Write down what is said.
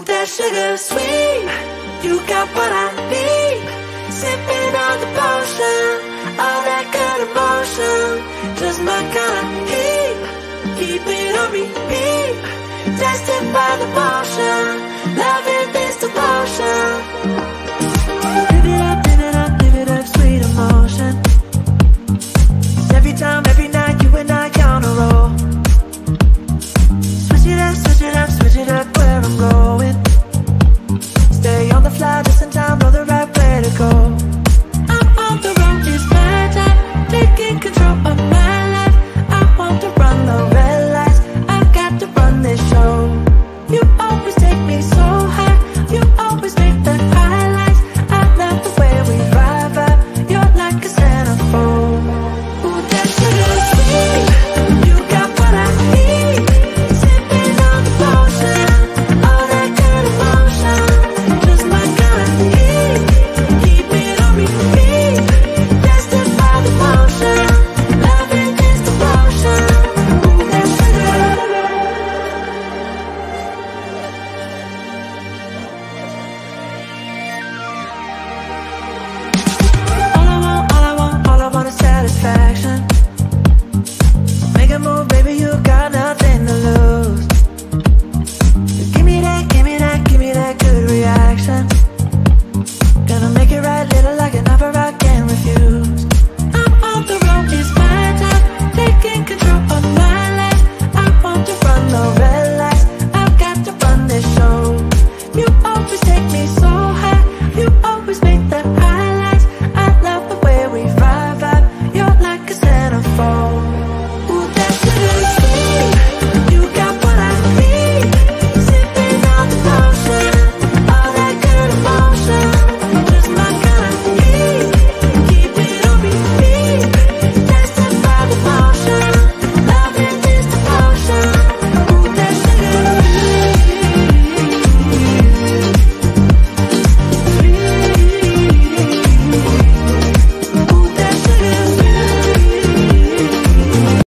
that sugar sweet, you got what I need. Sipping on the potion, all that good emotion, just my kind of heat. Keep it on repeat, tested by the motion.